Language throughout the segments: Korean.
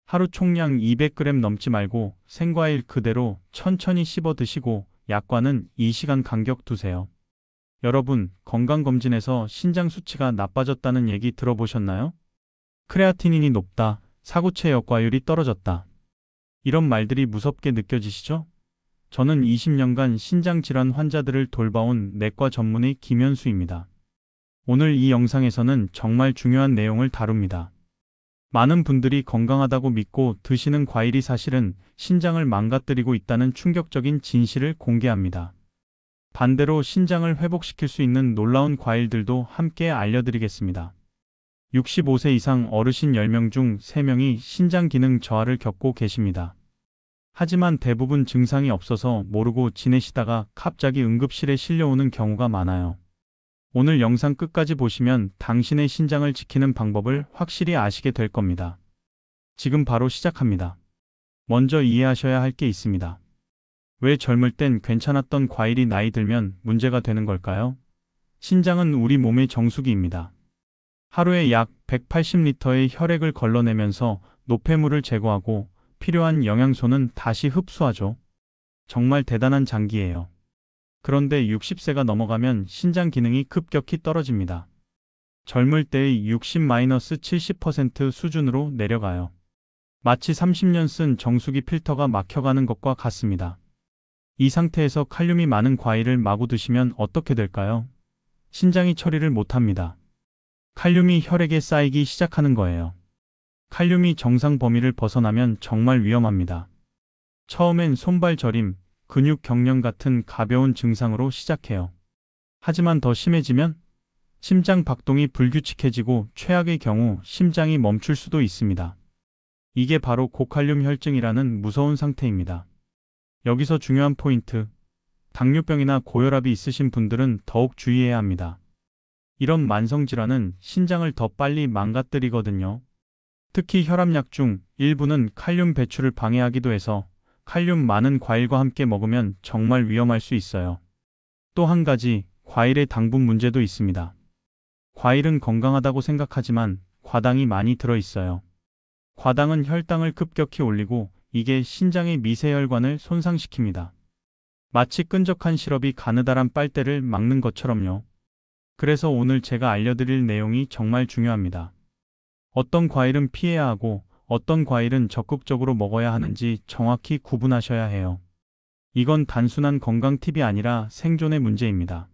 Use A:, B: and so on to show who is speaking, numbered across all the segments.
A: 하루 총량 200g 넘지 말고 생과일 그대로 천천히 씹어 드시고 약과는 2시간 간격 두세요. 여러분, 건강검진에서 신장 수치가 나빠졌다는 얘기 들어보셨나요? 크레아티닌이 높다, 사구체 역과율이 떨어졌다. 이런 말들이 무섭게 느껴지시죠? 저는 20년간 신장질환 환자들을 돌봐온 내과 전문의 김현수입니다. 오늘 이 영상에서는 정말 중요한 내용을 다룹니다. 많은 분들이 건강하다고 믿고 드시는 과일이 사실은 신장을 망가뜨리고 있다는 충격적인 진실을 공개합니다. 반대로 신장을 회복시킬 수 있는 놀라운 과일들도 함께 알려드리겠습니다. 65세 이상 어르신 10명 중 3명이 신장 기능 저하를 겪고 계십니다. 하지만 대부분 증상이 없어서 모르고 지내시다가 갑자기 응급실에 실려오는 경우가 많아요. 오늘 영상 끝까지 보시면 당신의 신장을 지키는 방법을 확실히 아시게 될 겁니다. 지금 바로 시작합니다. 먼저 이해하셔야 할 게 있습니다. 왜 젊을 땐 괜찮았던 과일이 나이 들면 문제가 되는 걸까요? 신장은 우리 몸의 정수기입니다. 하루에 약 180리터의 혈액을 걸러내면서 노폐물을 제거하고 필요한 영양소는 다시 흡수하죠. 정말 대단한 장기예요. 그런데 60세가 넘어가면 신장 기능이 급격히 떨어집니다. 젊을 때의 60-70% 수준으로 내려가요. 마치 30년 쓴 정수기 필터가 막혀가는 것과 같습니다. 이 상태에서 칼륨이 많은 과일을 마구 드시면 어떻게 될까요? 신장이 처리를 못합니다. 칼륨이 혈액에 쌓이기 시작하는 거예요. 칼륨이 정상 범위를 벗어나면 정말 위험합니다. 처음엔 손발 저림, 근육 경련 같은 가벼운 증상으로 시작해요. 하지만 더 심해지면 심장 박동이 불규칙해지고 최악의 경우 심장이 멈출 수도 있습니다. 이게 바로 고칼륨 혈증이라는 무서운 상태입니다. 여기서 중요한 포인트, 당뇨병이나 고혈압이 있으신 분들은 더욱 주의해야 합니다. 이런 만성질환은 신장을 더 빨리 망가뜨리거든요. 특히 혈압약 중 일부는 칼륨 배출을 방해하기도 해서 칼륨 많은 과일과 함께 먹으면 정말 위험할 수 있어요. 또 한 가지, 과일의 당분 문제도 있습니다. 과일은 건강하다고 생각하지만 과당이 많이 들어있어요. 과당은 혈당을 급격히 올리고 이게 신장의 미세혈관을 손상시킵니다. 마치 끈적한 시럽이 가느다란 빨대를 막는 것처럼요. 그래서 오늘 제가 알려드릴 내용이 정말 중요합니다. 어떤 과일은 피해야 하고 어떤 과일은 적극적으로 먹어야 하는지 정확히 구분하셔야 해요. 이건 단순한 건강 팁이 아니라 생존의 문제입니다.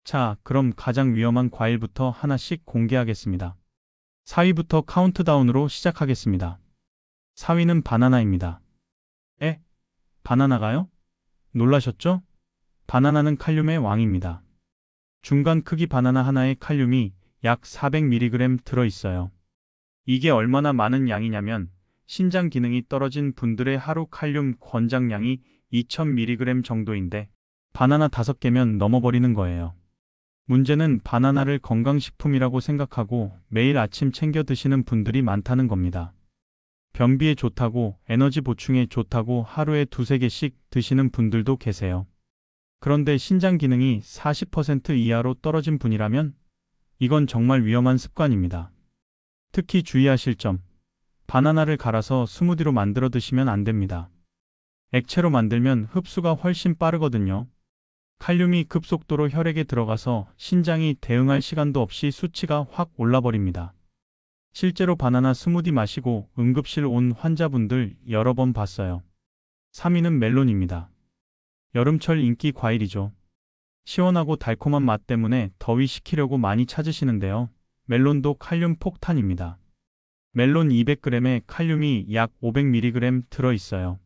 A: 자, 그럼 가장 위험한 과일부터 하나씩 공개하겠습니다. 4위부터 카운트다운으로 시작하겠습니다. 4위는 바나나입니다. 바나나가요? 놀라셨죠? 바나나는 칼륨의 왕입니다. 중간 크기 바나나 하나에 칼륨이 약 400mg 들어있어요. 이게 얼마나 많은 양이냐면 신장 기능이 떨어진 분들의 하루 칼륨 권장량이 2000mg 정도인데 바나나 5개면 넘어버리는 거예요. 문제는 바나나를 건강식품이라고 생각하고 매일 아침 챙겨 드시는 분들이 많다는 겁니다. 변비에 좋다고, 에너지 보충에 좋다고 하루에 2-3개씩 드시는 분들도 계세요. 그런데 신장 기능이 40% 이하로 떨어진 분이라면 이건 정말 위험한 습관입니다. 특히 주의하실 점, 바나나를 갈아서 스무디로 만들어 드시면 안 됩니다. 액체로 만들면 흡수가 훨씬 빠르거든요. 칼륨이 급속도로 혈액에 들어가서 신장이 대응할 시간도 없이 수치가 확 올라버립니다. 실제로 바나나 스무디 마시고 응급실 온 환자분들 여러 번 봤어요. 3위는 멜론입니다. 여름철 인기 과일이죠. 시원하고 달콤한 맛 때문에 더위 식히려고 많이 찾으시는데요. 멜론도 칼륨 폭탄입니다. 멜론 200g에 칼륨이 약 500mg 들어있어요.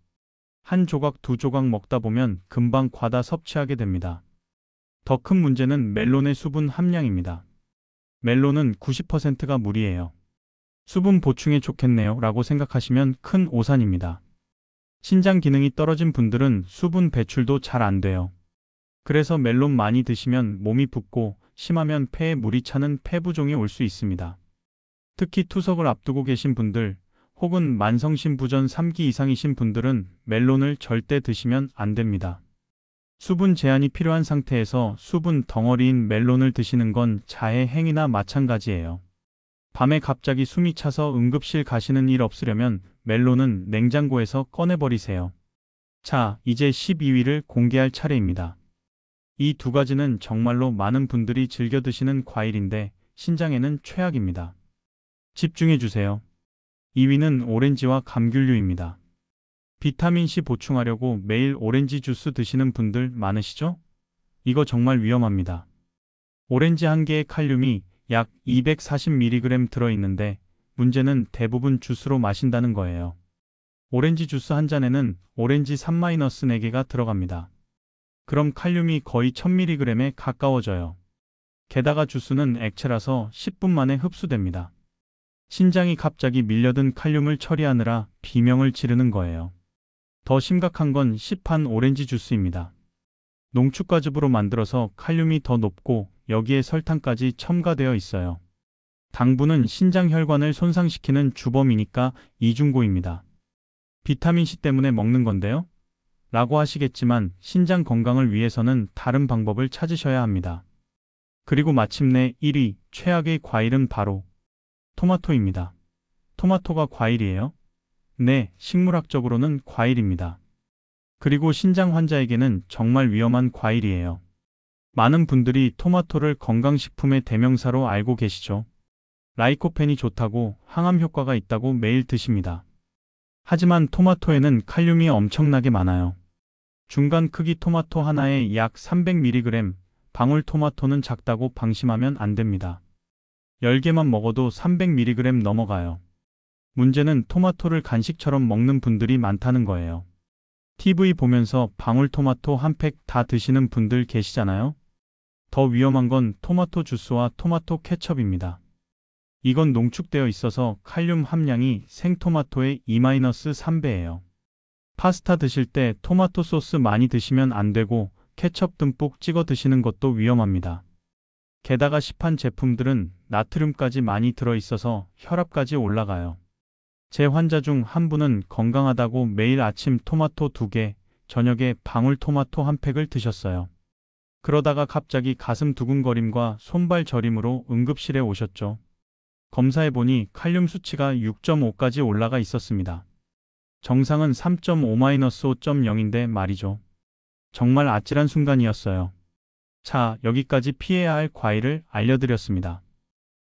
A: 한 조각 2조각 먹다 보면 금방 과다 섭취하게 됩니다. 더 큰 문제는 멜론의 수분 함량입니다. 멜론은 90%가 물이에요. 수분 보충에 좋겠네요 라고 생각하시면 큰 오산입니다. 신장 기능이 떨어진 분들은 수분 배출도 잘 안 돼요. 그래서 멜론 많이 드시면 몸이 붓고 심하면 폐에 물이 차는 폐부종이 올 수 있습니다. 특히 투석을 앞두고 계신 분들 혹은 만성신부전 3기 이상이신 분들은 멜론을 절대 드시면 안 됩니다. 수분 제한이 필요한 상태에서 수분 덩어리인 멜론을 드시는 건 자해 행위나 마찬가지예요. 밤에 갑자기 숨이 차서 응급실 가시는 일 없으려면 멜론은 냉장고에서 꺼내버리세요. 자, 이제 12위를 공개할 차례입니다. 이 두 가지는 정말로 많은 분들이 즐겨 드시는 과일인데 신장에는 최악입니다. 집중해 주세요. 2위는 오렌지와 감귤류입니다. 비타민C 보충하려고 매일 오렌지 주스 드시는 분들 많으시죠? 이거 정말 위험합니다. 오렌지 한 개에 칼륨이 약 240mg 들어있는데 문제는 대부분 주스로 마신다는 거예요. 오렌지 주스 한 잔에는 오렌지 3-4개가 들어갑니다. 그럼 칼륨이 거의 1000mg에 가까워져요. 게다가 주스는 액체라서 10분 만에 흡수됩니다. 신장이 갑자기 밀려든 칼륨을 처리하느라 비명을 지르는 거예요. 더 심각한 건 시판 오렌지 주스입니다. 농축과즙으로 만들어서 칼륨이 더 높고 여기에 설탕까지 첨가되어 있어요. 당분은 신장 혈관을 손상시키는 주범이니까 이중고입니다. 비타민C 때문에 먹는 건데요? 라고 하시겠지만 신장 건강을 위해서는 다른 방법을 찾으셔야 합니다. 그리고 마침내 1위 최악의 과일은 바로 토마토입니다. 토마토가 과일이에요? 네, 식물학적으로는 과일입니다. 그리고 신장 환자에게는 정말 위험한 과일이에요. 많은 분들이 토마토를 건강식품의 대명사로 알고 계시죠? 라이코펜이 좋다고 항암 효과가 있다고 매일 드십니다. 하지만 토마토에는 칼륨이 엄청나게 많아요. 중간 크기 토마토 하나에 약 300mg, 방울토마토는 작다고 방심하면 안 됩니다. 10개만 먹어도 300mg 넘어가요. 문제는 토마토를 간식처럼 먹는 분들이 많다는 거예요. TV 보면서 방울토마토 한 팩 다 드시는 분들 계시잖아요? 더 위험한 건 토마토 주스와 토마토 케첩입니다. 이건 농축되어 있어서 칼륨 함량이 생토마토의 2-3배예요. 파스타 드실 때 토마토 소스 많이 드시면 안 되고 케첩 듬뿍 찍어 드시는 것도 위험합니다. 게다가 시판 제품들은 나트륨까지 많이 들어있어서 혈압까지 올라가요. 제 환자 중 한 분은 건강하다고 매일 아침 토마토 2개, 저녁에 방울토마토 한 팩을 드셨어요. 그러다가 갑자기 가슴 두근거림과 손발 저림으로 응급실에 오셨죠. 검사해보니 칼륨 수치가 6.5까지 올라가 있었습니다. 정상은 3.5-5.0인데 말이죠. 정말 아찔한 순간이었어요. 자, 여기까지 피해야 할 과일을 알려드렸습니다.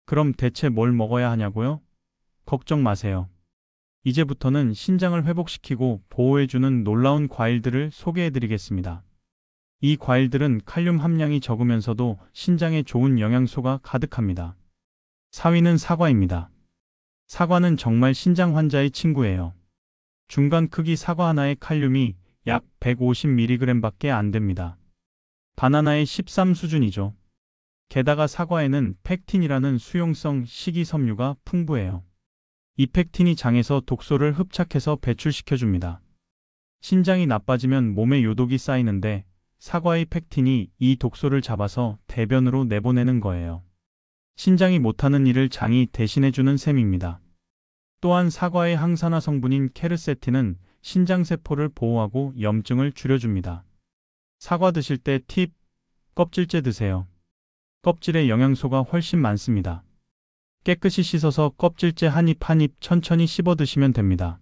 A: 그럼 대체 뭘 먹어야 하냐고요? 걱정 마세요. 이제부터는 신장을 회복시키고 보호해주는 놀라운 과일들을 소개해드리겠습니다. 이 과일들은 칼륨 함량이 적으면서도 신장에 좋은 영양소가 가득합니다. 4위는 사과입니다. 사과는 정말 신장 환자의 친구예요. 중간 크기 사과 하나의 칼륨이 약 150mg 밖에 안 됩니다. 바나나의 13 수준이죠. 게다가 사과에는 펙틴이라는 수용성 식이섬유가 풍부해요. 이 펙틴이 장에서 독소를 흡착해서 배출시켜줍니다. 신장이 나빠지면 몸에 요독이 쌓이는데 사과의 펙틴이 이 독소를 잡아서 대변으로 내보내는 거예요. 신장이 못하는 일을 장이 대신해주는 셈입니다. 또한 사과의 항산화 성분인 케르세틴은 신장세포를 보호하고 염증을 줄여줍니다. 사과 드실 때 팁, 껍질째 드세요. 껍질에 영양소가 훨씬 많습니다. 깨끗이 씻어서 껍질째 한 입 한 입 천천히 씹어 드시면 됩니다.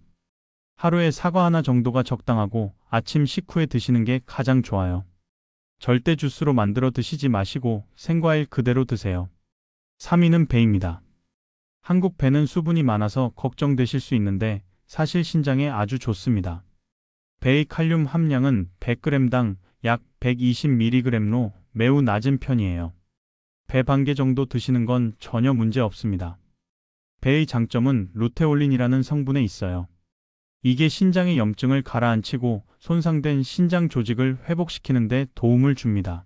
A: 하루에 사과 하나 정도가 적당하고 아침 식후에 드시는 게 가장 좋아요. 절대 주스로 만들어 드시지 마시고 생과일 그대로 드세요. 3위는 배입니다. 한국 배는 수분이 많아서 걱정되실 수 있는데 사실 신장에 아주 좋습니다. 배의 칼륨 함량은 100g당 약 120mg로 매우 낮은 편이에요. 배 반 개 정도 드시는 건 전혀 문제 없습니다. 배의 장점은 루테올린이라는 성분에 있어요. 이게 신장의 염증을 가라앉히고 손상된 신장 조직을 회복시키는 데 도움을 줍니다.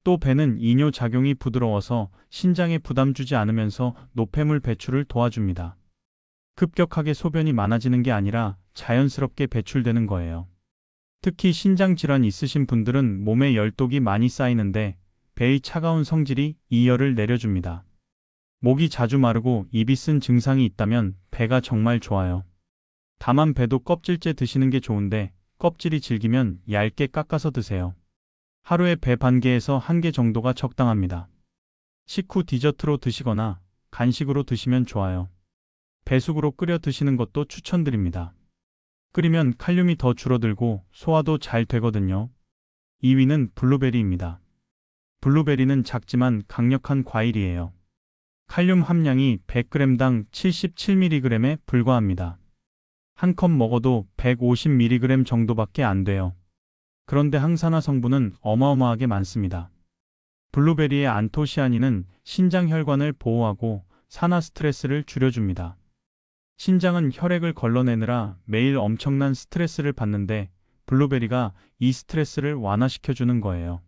A: 또 배는 이뇨작용이 부드러워서 신장에 부담 주지 않으면서 노폐물 배출을 도와줍니다. 급격하게 소변이 많아지는 게 아니라 자연스럽게 배출되는 거예요. 특히 신장 질환 있으신 분들은 몸에 열독이 많이 쌓이는데 배의 차가운 성질이 이 열을 내려줍니다. 목이 자주 마르고 입이 쓴 증상이 있다면 배가 정말 좋아요. 다만 배도 껍질째 드시는 게 좋은데 껍질이 질기면 얇게 깎아서 드세요. 하루에 배 반 개에서 한 개 정도가 적당합니다. 식후 디저트로 드시거나 간식으로 드시면 좋아요. 배숙으로 끓여 드시는 것도 추천드립니다. 끓이면 칼륨이 더 줄어들고 소화도 잘 되거든요. 2위는 블루베리입니다. 블루베리는 작지만 강력한 과일이에요. 칼륨 함량이 100g당 77mg에 불과합니다. 한 컵 먹어도 150mg 정도밖에 안 돼요. 그런데 항산화 성분은 어마어마하게 많습니다. 블루베리의 안토시아닌은 신장 혈관을 보호하고 산화 스트레스를 줄여줍니다. 신장은 혈액을 걸러내느라 매일 엄청난 스트레스를 받는데 블루베리가 이 스트레스를 완화시켜주는 거예요.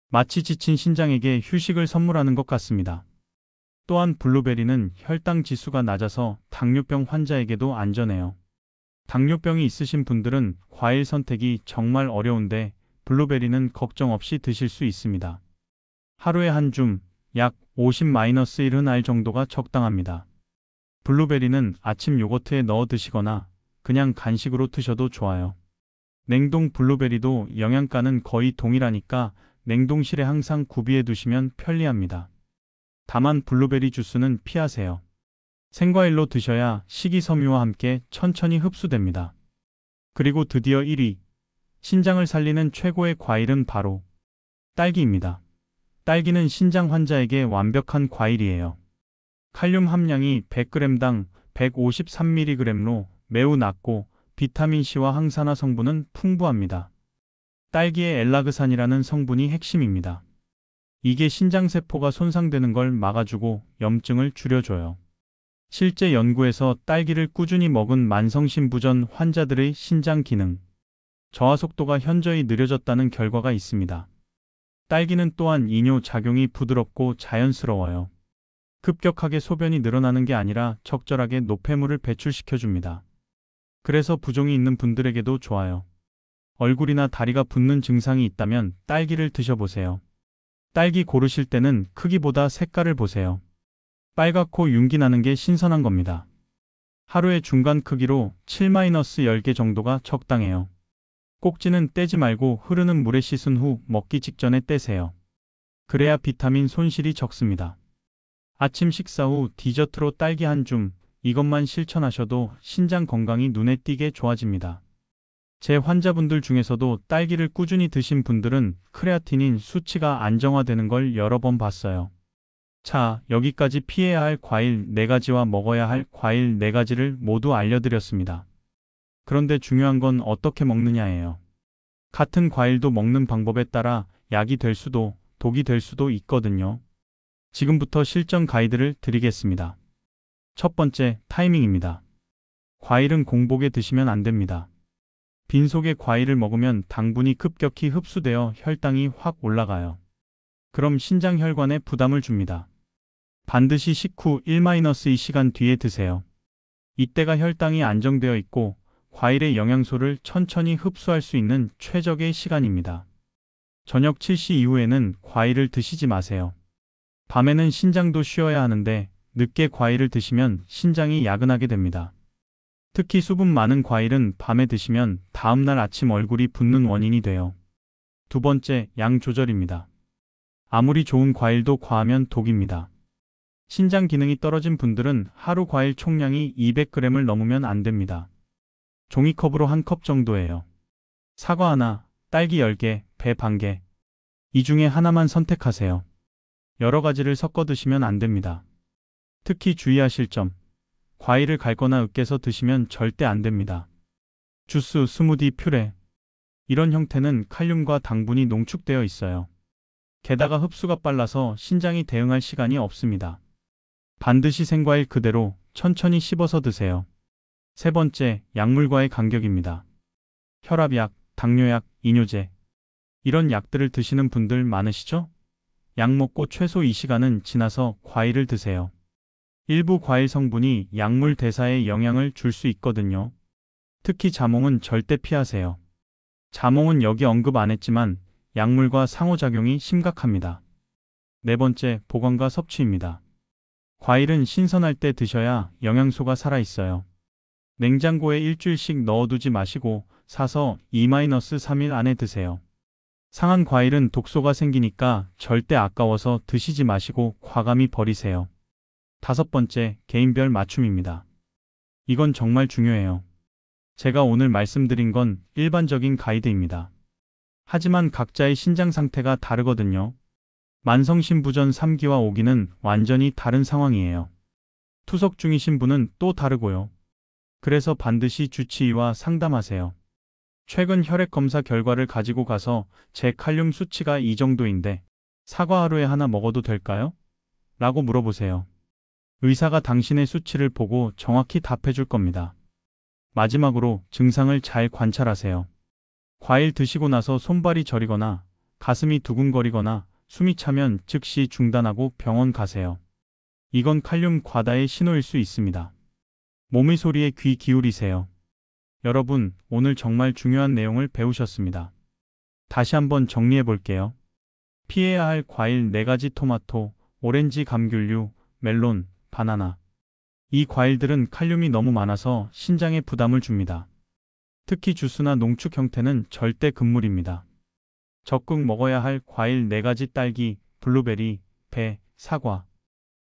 A: 마치 지친 신장에게 휴식을 선물하는 것 같습니다. 또한 블루베리는 혈당 지수가 낮아서 당뇨병 환자에게도 안전해요. 당뇨병이 있으신 분들은 과일 선택이 정말 어려운데 블루베리는 걱정 없이 드실 수 있습니다. 하루에 한 줌, 약 50-1알 정도가 적당합니다. 블루베리는 아침 요거트에 넣어 드시거나 그냥 간식으로 드셔도 좋아요. 냉동 블루베리도 영양가는 거의 동일하니까 냉동실에 항상 구비해 두시면 편리합니다. 다만 블루베리 주스는 피하세요. 생과일로 드셔야 식이섬유와 함께 천천히 흡수됩니다. 그리고 드디어 1위. 신장을 살리는 최고의 과일은 바로 딸기입니다. 딸기는 신장 환자에게 완벽한 과일이에요. 칼륨 함량이 100g당 153mg로 매우 낮고 비타민C와 항산화 성분은 풍부합니다. 딸기의 엘라그산이라는 성분이 핵심입니다. 이게 신장세포가 손상되는 걸 막아주고 염증을 줄여줘요. 실제 연구에서 딸기를 꾸준히 먹은 만성신부전 환자들의 신장 기능, 저하 속도가 현저히 느려졌다는 결과가 있습니다. 딸기는 또한 이뇨 작용이 부드럽고 자연스러워요. 급격하게 소변이 늘어나는 게 아니라 적절하게 노폐물을 배출시켜줍니다. 그래서 부종이 있는 분들에게도 좋아요. 얼굴이나 다리가 붓는 증상이 있다면 딸기를 드셔보세요. 딸기 고르실 때는 크기보다 색깔을 보세요. 빨갛고 윤기 나는 게 신선한 겁니다. 하루에 중간 크기로 7-10개 정도가 적당해요. 꼭지는 떼지 말고 흐르는 물에 씻은 후 먹기 직전에 떼세요. 그래야 비타민 손실이 적습니다. 아침 식사 후 디저트로 딸기 한 줌, 이것만 실천하셔도 신장 건강이 눈에 띄게 좋아집니다. 제 환자분들 중에서도 딸기를 꾸준히 드신 분들은 크레아티닌 수치가 안정화되는 걸 여러 번 봤어요. 자, 여기까지 피해야 할 과일 4가지와 먹어야 할 과일 4가지를 모두 알려드렸습니다. 그런데 중요한 건 어떻게 먹느냐예요. 같은 과일도 먹는 방법에 따라 약이 될 수도 독이 될 수도 있거든요. 지금부터 실전 가이드를 드리겠습니다. 첫 번째, 타이밍입니다. 과일은 공복에 드시면 안 됩니다. 빈속에 과일을 먹으면 당분이 급격히 흡수되어 혈당이 확 올라가요. 그럼 신장 혈관에 부담을 줍니다. 반드시 식후 1-2시간 뒤에 드세요. 이때가 혈당이 안정되어 있고 과일의 영양소를 천천히 흡수할 수 있는 최적의 시간입니다. 저녁 7시 이후에는 과일을 드시지 마세요. 밤에는 신장도 쉬어야 하는데 늦게 과일을 드시면 신장이 야근하게 됩니다. 특히 수분 많은 과일은 밤에 드시면 다음날 아침 얼굴이 붓는 원인이 돼요. 두 번째, 양 조절입니다. 아무리 좋은 과일도 과하면 독입니다. 신장 기능이 떨어진 분들은 하루 과일 총량이 200g을 넘으면 안 됩니다. 종이컵으로 한 컵 정도예요. 사과 하나, 딸기 10개, 배 반 개. 이 중에 하나만 선택하세요. 여러 가지를 섞어 드시면 안 됩니다. 특히 주의하실 점, 과일을 갈거나 으깨서 드시면 절대 안 됩니다. 주스, 스무디, 퓨레. 이런 형태는 칼륨과 당분이 농축되어 있어요. 게다가 흡수가 빨라서 신장이 대응할 시간이 없습니다. 반드시 생과일 그대로 천천히 씹어서 드세요. 세 번째, 약물과의 간격입니다. 혈압약, 당뇨약, 이뇨제. 이런 약들을 드시는 분들 많으시죠? 약 먹고 최소 2시간은 지나서 과일을 드세요. 일부 과일 성분이 약물 대사에 영향을 줄 수 있거든요. 특히 자몽은 절대 피하세요. 자몽은 여기 언급 안 했지만 약물과 상호작용이 심각합니다. 네 번째, 보관과 섭취입니다. 과일은 신선할 때 드셔야 영양소가 살아있어요. 냉장고에 일주일씩 넣어두지 마시고 사서 2-3일 안에 드세요. 상한 과일은 독소가 생기니까 절대 아까워서 드시지 마시고 과감히 버리세요. 5번째, 개인별 맞춤입니다. 이건 정말 중요해요. 제가 오늘 말씀드린 건 일반적인 가이드입니다. 하지만 각자의 신장 상태가 다르거든요. 만성신부전 3기와 5기는 완전히 다른 상황이에요. 투석 중이신 분은 또 다르고요. 그래서 반드시 주치의와 상담하세요. 최근 혈액 검사 결과를 가지고 가서 제 칼륨 수치가 이 정도인데 사과 하루에 하나 먹어도 될까요? 라고 물어보세요. 의사가 당신의 수치를 보고 정확히 답해 줄 겁니다. 마지막으로 증상을 잘 관찰하세요. 과일 드시고 나서 손발이 저리거나 가슴이 두근거리거나 숨이 차면 즉시 중단하고 병원 가세요. 이건 칼륨 과다의 신호일 수 있습니다. 몸의 소리에 귀 기울이세요. 여러분, 오늘 정말 중요한 내용을 배우셨습니다. 다시 한번 정리해 볼게요. 피해야 할 과일 4가지: 토마토, 오렌지, 감귤류, 멜론, 바나나. 이 과일들은 칼륨이 너무 많아서 신장에 부담을 줍니다. 특히 주스나 농축 형태는 절대 금물입니다. 적극 먹어야 할 과일 4가지: 딸기, 블루베리, 배, 사과.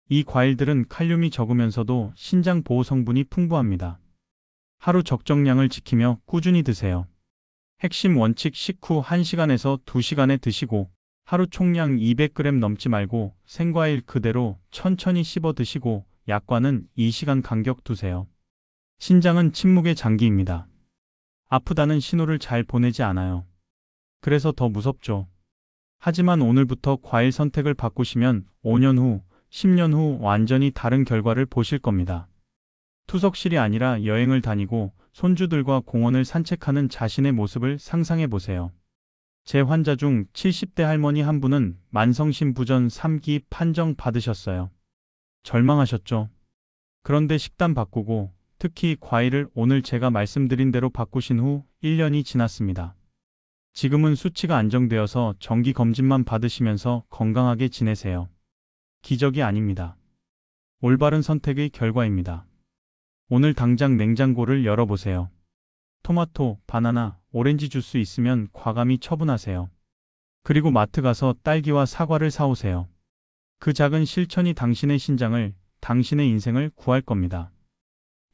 A: 이 과일들은 칼륨이 적으면서도 신장 보호 성분이 풍부합니다. 하루 적정량을 지키며 꾸준히 드세요. 핵심 원칙: 식후 1시간에서 2시간에 드시고 하루 총량 200g 넘지 말고 생과일 그대로 천천히 씹어 드시고 약과는 2시간 간격 두세요. 신장은 침묵의 장기입니다. 아프다는 신호를 잘 보내지 않아요. 그래서 더 무섭죠. 하지만 오늘부터 과일 선택을 바꾸시면 5년 후, 10년 후 완전히 다른 결과를 보실 겁니다. 투석실이 아니라 여행을 다니고 손주들과 공원을 산책하는 자신의 모습을 상상해 보세요. 제 환자 중 70대 할머니 한 분은 만성신부전 3기 판정 받으셨어요. 절망하셨죠? 그런데 식단 바꾸고 특히 과일을 오늘 제가 말씀드린 대로 바꾸신 후 1년이 지났습니다. 지금은 수치가 안정되어서 정기 검진만 받으시면서 건강하게 지내세요. 기적이 아닙니다. 올바른 선택의 결과입니다. 오늘 당장 냉장고를 열어보세요. 토마토, 바나나, 오렌지 주스 있으면 과감히 처분하세요. 그리고 마트 가서 딸기와 사과를 사오세요. 그 작은 실천이 당신의 신장을, 당신의 인생을 구할 겁니다.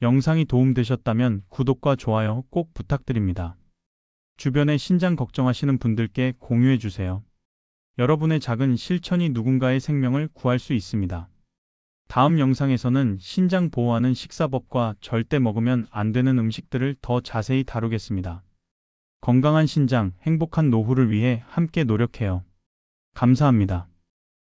A: 영상이 도움되셨다면 구독과 좋아요 꼭 부탁드립니다. 주변에 신장 걱정하시는 분들께 공유해 주세요. 여러분의 작은 실천이 누군가의 생명을 구할 수 있습니다. 다음 영상에서는 신장 보호하는 식사법과 절대 먹으면 안 되는 음식들을 더 자세히 다루겠습니다. 건강한 신장, 행복한 노후를 위해 함께 노력해요. 감사합니다.